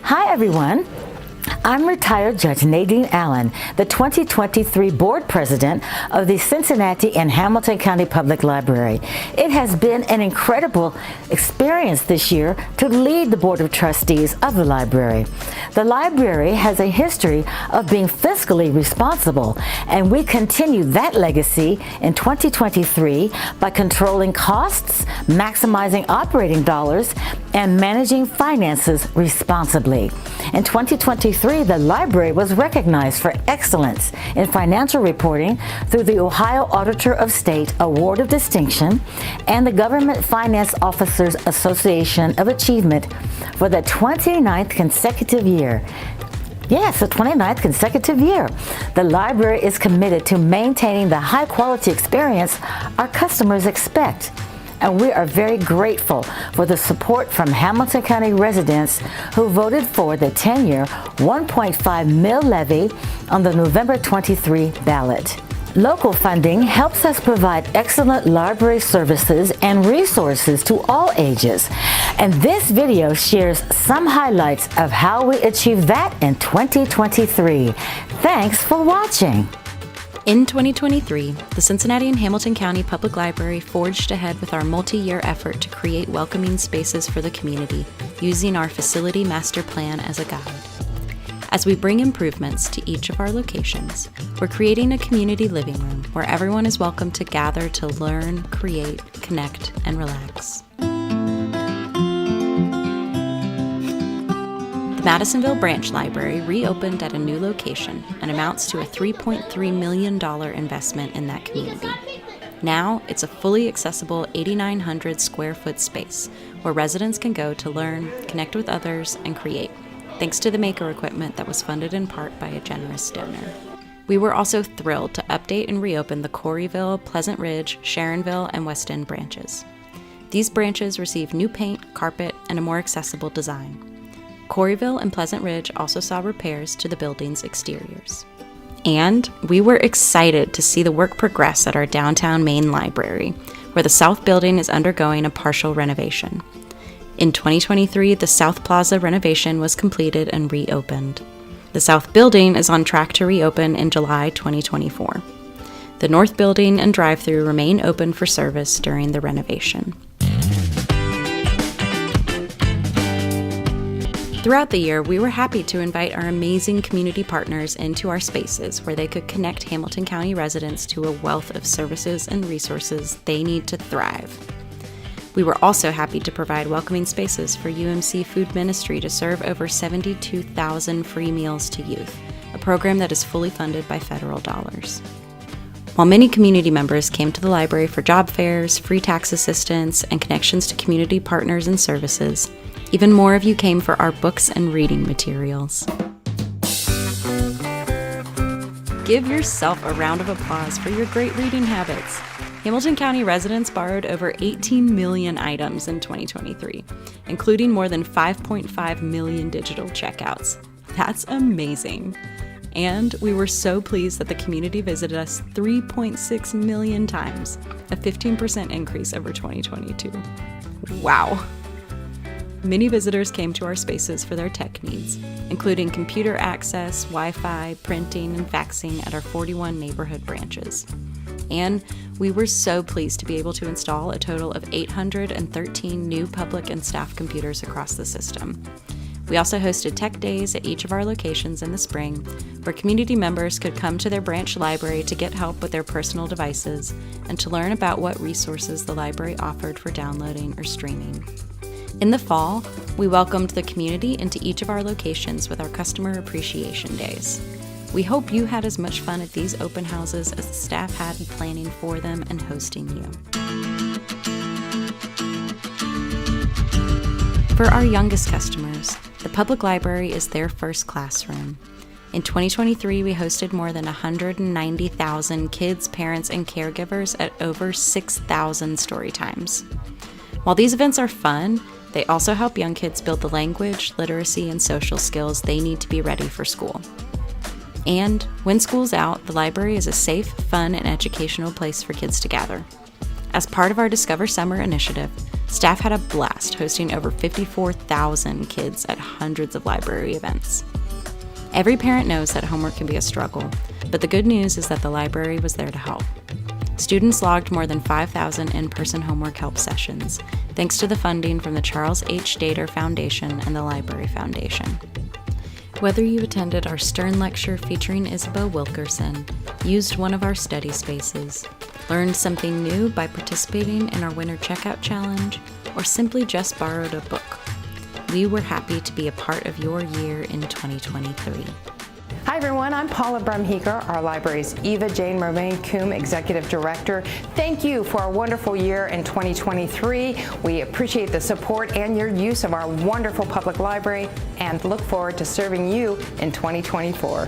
Hi, everyone. I'm retired Judge Nadine Allen, the 2023 Board President of the Cincinnati and Hamilton County Public Library. It has been an incredible experience this year to lead the Board of Trustees of the library. The library has a history of being fiscally responsible, and we continue that legacy in 2023 by controlling costs, maximizing operating dollars, and managing finances responsibly. In 2023, the library was recognized for excellence in financial reporting through the Ohio Auditor of State Award of Distinction and the Government Finance Officers Association of Achievement for the 29th consecutive year. Yes, the 29th consecutive year. The library is committed to maintaining the high-quality experience our customers expect. And we are very grateful for the support from Hamilton County residents who voted for the 10-year $1.5 million levy on the November 23 ballot. Local funding helps us provide excellent library services and resources to all ages. And this video shares some highlights of how we achieved that in 2023. Thanks for watching. In 2023, the Cincinnati and Hamilton County Public Library forged ahead with our multi-year effort to create welcoming spaces for the community, using our facility master plan as a guide. As we bring improvements to each of our locations, we're creating a community living room where everyone is welcome to gather to learn, create, connect, and relax. The Madisonville Branch Library reopened at a new location and amounts to a $3.3 million investment in that community. Now, it's a fully accessible 8,900 square foot space where residents can go to learn, connect with others, and create, thanks to the maker equipment that was funded in part by a generous donor. We were also thrilled to update and reopen the Coreyville, Pleasant Ridge, Sharonville, and West End branches. These branches received new paint, carpet, and a more accessible design. Coreyville and Pleasant Ridge also saw repairs to the building's exteriors. And we were excited to see the work progress at our downtown main library, where the South Building is undergoing a partial renovation. In 2023, the South Plaza renovation was completed and reopened. The South Building is on track to reopen in July 2024. The North Building and drive-thru remain open for service during the renovation. Throughout the year, we were happy to invite our amazing community partners into our spaces where they could connect Hamilton County residents to a wealth of services and resources they need to thrive. We were also happy to provide welcoming spaces for UMC Food Ministry to serve over 72,000 free meals to youth, a program that is fully funded by federal dollars. While many community members came to the library for job fairs, free tax assistance, and connections to community partners and services, even more of you came for our books and reading materials. Give yourself a round of applause for your great reading habits. Hamilton County residents borrowed over 18 million items in 2023, including more than 5.5 million digital checkouts. That's amazing. And we were so pleased that the community visited us 3.6 million times, a 15% increase over 2022. Wow. Many visitors came to our spaces for their tech needs, including computer access, Wi-Fi, printing, and faxing at our 41 neighborhood branches. And we were so pleased to be able to install a total of 813 new public and staff computers across the system. We also hosted tech days at each of our locations in the spring, where community members could come to their branch library to get help with their personal devices and to learn about what resources the library offered for downloading or streaming. In the fall, we welcomed the community into each of our locations with our Customer Appreciation Days. We hope you had as much fun at these open houses as the staff had in planning for them and hosting you. For our youngest customers, the public library is their first classroom. In 2023, we hosted more than 190,000 kids, parents, and caregivers at over 6,000 storytimes. While these events are fun, they also help young kids build the language, literacy, and social skills they need to be ready for school. And when school's out, the library is a safe, fun, and educational place for kids to gather. As part of our Discover Summer initiative, Staff had a blast hosting over 54,000 kids at hundreds of library events. Every parent knows that homework can be a struggle, but the good news is that the library was there to help. Students logged more than 5,000 in-person homework help sessions, thanks to the funding from the Charles H. Dater Foundation and the Library Foundation. Whether you attended our Stern lecture featuring Isabel Wilkerson, used one of our study spaces, learned something new by participating in our winter checkout challenge, or simply just borrowed a book, we were happy to be a part of your year in 2023. Hi everyone, I'm Paula Brumheeker, our library's Eva Jane Romaine-Coombe Executive Director. Thank you for a wonderful year in 2023. We appreciate the support and your use of our wonderful public library and look forward to serving you in 2024.